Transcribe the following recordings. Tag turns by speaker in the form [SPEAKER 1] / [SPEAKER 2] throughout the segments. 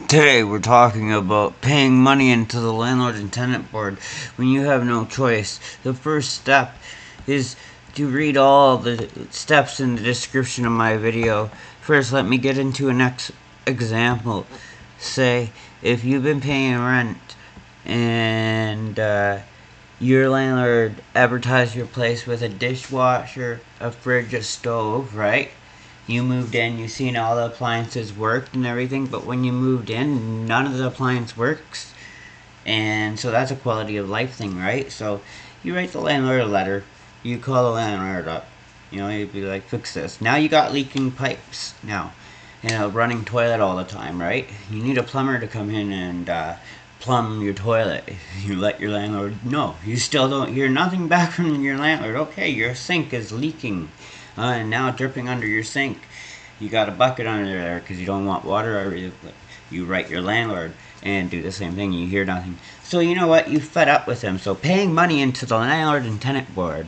[SPEAKER 1] Today we're talking about paying money into the landlord and tenant board when you have no choice. The first step is to read all the steps in the description of my video. First, let me get into an example. Say, if you've been paying rent and your landlord advertised your place with a dishwasher, a fridge, a stove, right? You moved in, you've seen all the appliances worked and everything, but when you moved in, none of the appliance works. And so that's a quality of life thing, right? So you write the landlord a letter, you call the landlord up, you'd be like, fix this. Now you got leaking pipes now, and a running toilet all the time, right? You need a plumber to come in and plumb your toilet. You let your landlord know. You still don't hear nothing back from your landlord. Okay, your sink is leaking. And now dripping under your sink. You got a bucket under there because you don't want water. You write your landlord and do the same thing. You hear nothing. So you know what? You fed up with him. So paying money into the landlord and tenant board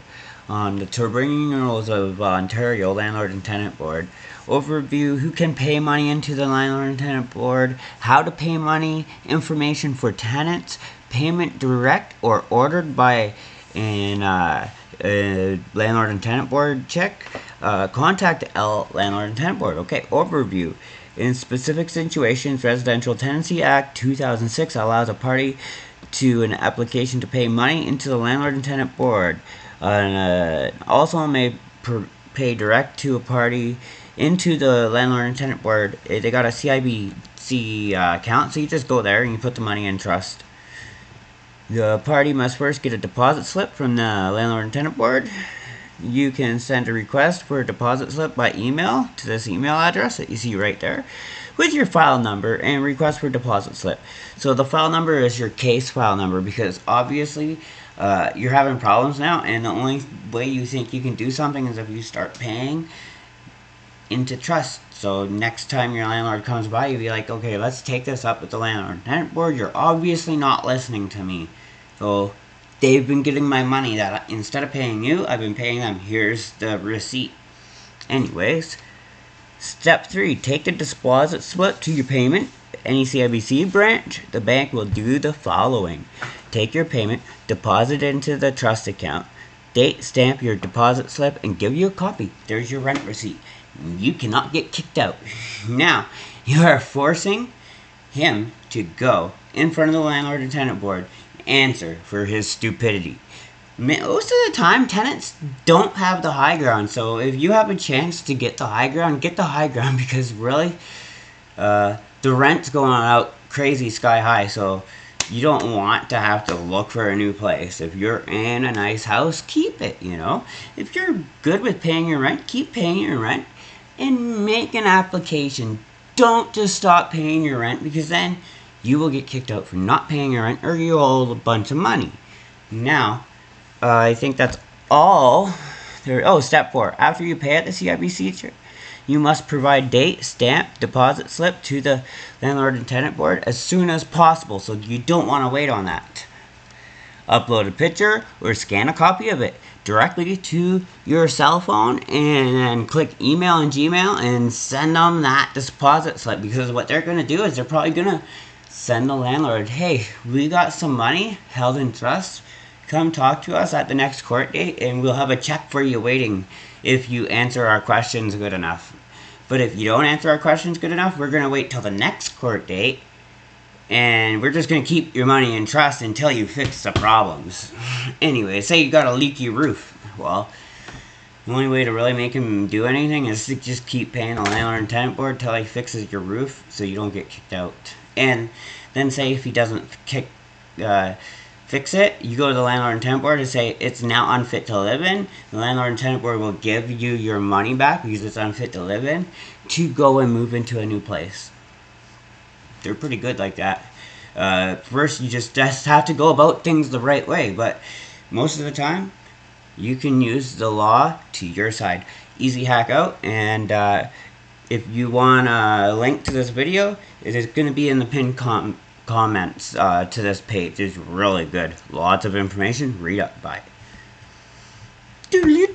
[SPEAKER 1] on the Turbine Rules of Ontario Landlord and Tenant Board. Overview: who can pay money into the landlord and tenant board, how to pay money, information for tenants, payment direct or ordered by an landlord and tenant board check, contact landlord and tenant board. Okay, overview: in specific situations, Residential Tenancy Act 2006 allows a party to an application to pay money into the landlord and tenant board. Also may pay direct to a party into the landlord and tenant board. They got a CIBC account, so you just go there and you put the money in trust. The party must first get a deposit slip from the landlord and tenant board. You can send a request for a deposit slip by email to this email address that you see right there with your file number and request for deposit slip. So the file number is your case file number, because obviously you're having problems now, and the only way you think you can do something is if you start paying into trust. So next time your landlord comes by, you'll be like, okay, let's take this up with the landlord and tenant board. You're obviously not listening to me. So they've been getting my money that instead of paying you, I've been paying them. Here's the receipt. Anyways, step 3, take the deposit slip to your payment. Any CIBC branch, the bank will do the following: take your payment, deposit it into the trust account, date stamp your deposit slip, and give you a copy. There's your rent receipt. You cannot get kicked out. Now, you are forcing him to go in front of the landlord and tenant board, answer for his stupidity. Most of the time, tenants don't have the high ground. So if you have a chance to get the high ground, get the high ground, because really, the rent's going out crazy sky high. So you don't want to have to look for a new place. If you're in a nice house, keep it, If you're good with paying your rent, keep paying your rent and make an application. Don't just stop paying your rent, because then you will get kicked out for not paying your rent, or you owe a bunch of money. Now, I think that's all. Step 4. After you pay at the CIBC, you must provide date, stamp, deposit slip to the landlord and tenant board as soon as possible, so you don't want to wait on that. Upload a picture or scan a copy of it directly to your cell phone, and then click email and Gmail and send them that deposit slip, because what they're going to do is they're probably going to send the landlord, hey, we got some money held in trust. Come talk to us at the next court date, and we'll have a check for you waiting if you answer our questions good enough. But if you don't answer our questions good enough, we're going to wait till the next court date, and we're just going to keep your money in trust until you fix the problems. Anyway, say you got a leaky roof. Well, the only way to really make him do anything is to just keep paying the landlord and tenant board till he fixes your roof, so you don't get kicked out. And then say if he doesn't fix it, you go to the landlord and tenant board and say it's now unfit to live in. The landlord and tenant board will give you your money back because it's unfit to live in, to go and move into a new place. They're pretty good like that. First, you just have to go about things the right way, but most of the time, you can use the law to your side. Easy hack out, and if you want a link to this video, it is going to be in the pinned comments to this page. It's really good. Lots of information. Read up by it.